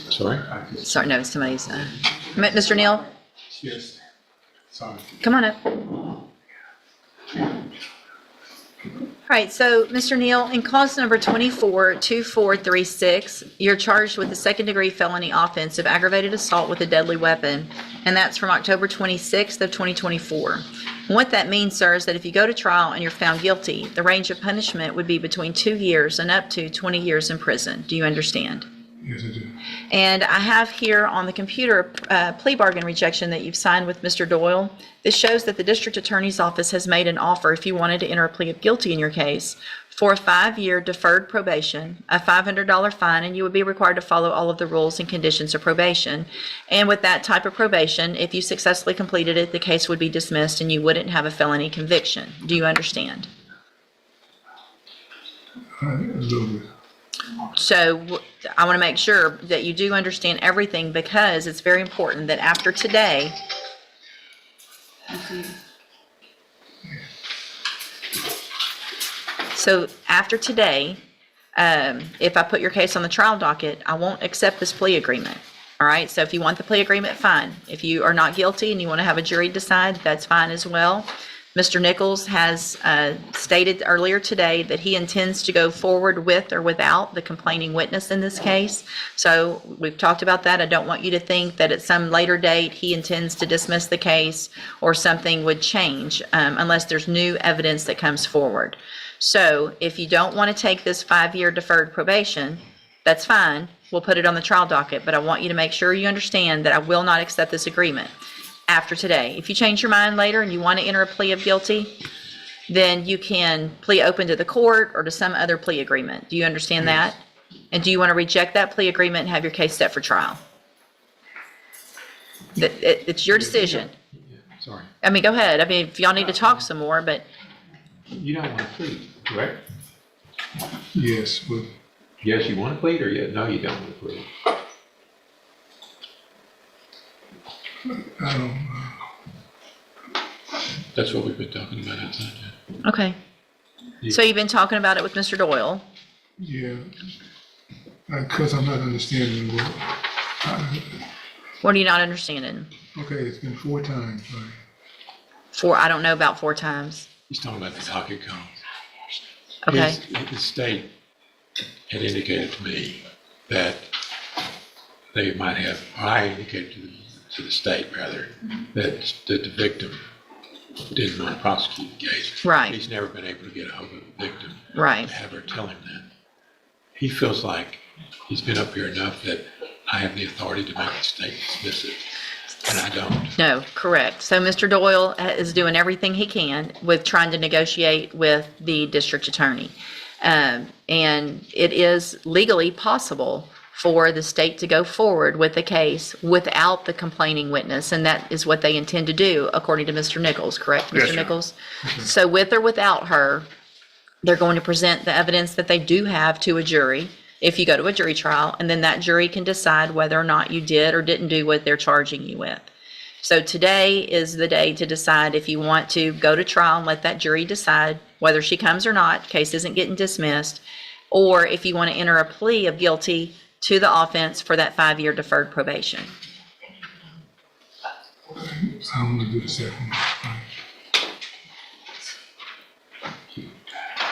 Sorry? Sorry, no, somebody's, Mr. Neal, Yes. Sorry. come on up. All right, so Mr. Neal, in clause number 242436, you're charged with a second-degree felony offense of aggravated assault with a deadly weapon, and that's from October 26th of 2024. And what that means, sir, is that if you go to trial and you're found guilty, the range of punishment would be between 2 years and up to 20 years in prison. Do you understand? Yes, I do. And I have here on the computer a plea bargain rejection that you've signed with Mr. Doyle. This shows that the district attorney's office has made an offer, if you wanted to enter a plea of guilty in your case, for a 5-year deferred probation, a $500 fine, and you would be required to follow all of the rules and conditions of probation. And with that type of probation, if you successfully completed it, the case would be dismissed and you wouldn't have a felony conviction. Do you understand? A little bit. So I want to make sure that you do understand everything, because it's very important that after today, if I put your case on the trial docket, I won't accept this plea agreement. All right, so if you want the plea agreement, fine. If you are not guilty and you want to have a jury decide, that's fine as well. Mr. Nichols has stated earlier today that he intends to go forward with or without the complaining witness in this case. So we've talked about that. I don't want you to think that at some later date he intends to dismiss the case or something would change unless there's new evidence that comes forward. So if you don't want to take this 5-year deferred probation, that's fine. We'll put it on the trial docket, but I want you to make sure you understand that I will not accept this agreement after today. If you change your mind later and you want to enter a plea of guilty, then you can plea open to the court or to some other plea agreement. Do you understand that? And do you want to reject that plea agreement and have your case set for trial? It's your decision. Sorry. I mean, go ahead. I mean, if y'all need to talk some more, but You don't want to plead, correct? Yes, but Yes, you want to plead, or no, you don't want to plead? I don't. That's what we've been talking about outside. okay. So you've been talking about it with Mr. Doyle. Yeah. Because I'm not understanding what. What are you not understanding? Okay, it's been 4 times, right? I don't know about 4 times. He's talking about the docket call. Okay. The state had indicated to me that they might have, or I indicated to the state rather, that the victim didn't want to prosecute the case. Right. He's never been able to get a hold of the victim. Right. To have her tell him that. He feels like he's been up here enough that I have the authority to make the state dismiss it, and I don't. No, correct. So Mr. Doyle is doing everything he can with trying to negotiate with the district attorney. And it is legally possible for the state to go forward with the case without the complaining witness, and that is what they intend to do, according to Mr. Nichols, correct, Yes, Mr. ma'am. Nichols? So with or without her, they're going to present the evidence that they do have to a jury, if you go to a jury trial, and then that jury can decide whether or not you did or didn't do what they're charging you with. So today is the day to decide if you want to go to trial and let that jury decide whether she comes or not, case isn't getting dismissed, or if you want to enter a plea of guilty to the offense for that 5-year deferred probation. I want to do the second one. Right.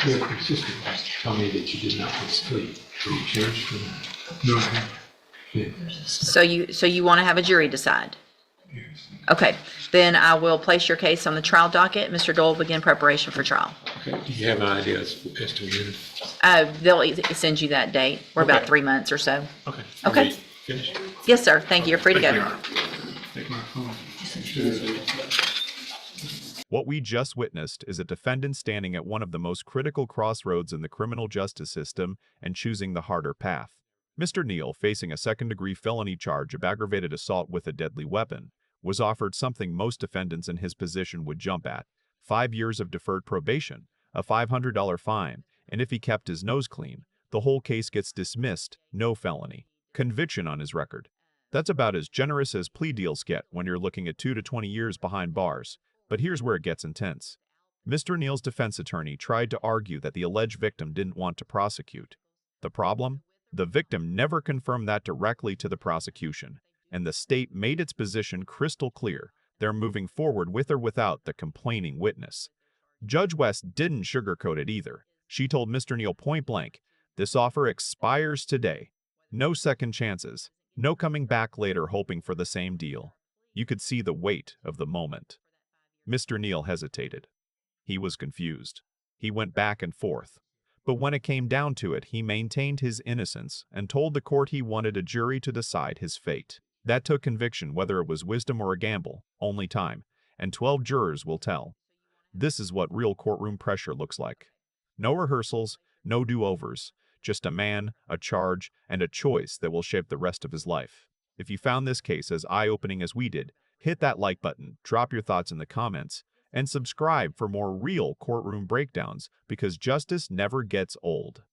You're consistent. Tell me that you did not want to plead. Did you change from that? No, I haven't. Yeah. So you want to have a jury decide? Yes. Okay, then I will place your case on the trial docket. Mr. Dole will begin preparation for trial. Okay. Do you have an idea as to when? They'll send you that date. We're about Okay. 3 months or so. Okay. Okay. Are we finished? Yes, sir. Thank you. You're free to go. Take my phone. What we just witnessed is a defendant standing at one of the most critical crossroads in the criminal justice system and choosing the harder path. Mr. Neal, facing a second-degree felony charge of aggravated assault with a deadly weapon, was offered something most defendants in his position would jump at: 5 years of deferred probation, a $500 fine, and if he kept his nose clean, the whole case gets dismissed, no felony conviction on his record. That's about as generous as plea deals get when you're looking at 2 to 20 years behind bars. But here's where it gets intense. Mr. Neal's defense attorney tried to argue that the alleged victim didn't want to prosecute. The problem? The victim never confirmed that directly to the prosecution, and the state made its position crystal clear. They're moving forward with or without the complaining witness. Judge West didn't sugarcoat it either. She told Mr. Neal point blank, "This offer expires today. No second chances. No coming back later hoping for the same deal." You could see the weight of the moment. Mr. Neal hesitated. He was confused. He went back and forth. But when it came down to it, he maintained his innocence and told the court he wanted a jury to decide his fate. That took conviction, whether it was wisdom or a gamble, only time, and 12 jurors will tell. This is what real courtroom pressure looks like. No rehearsals, no do-overs, just a man, a charge, and a choice that will shape the rest of his life. If you found this case as eye-opening as we did, hit that like button, drop your thoughts in the comments, and subscribe for more real courtroom breakdowns, because justice never gets old.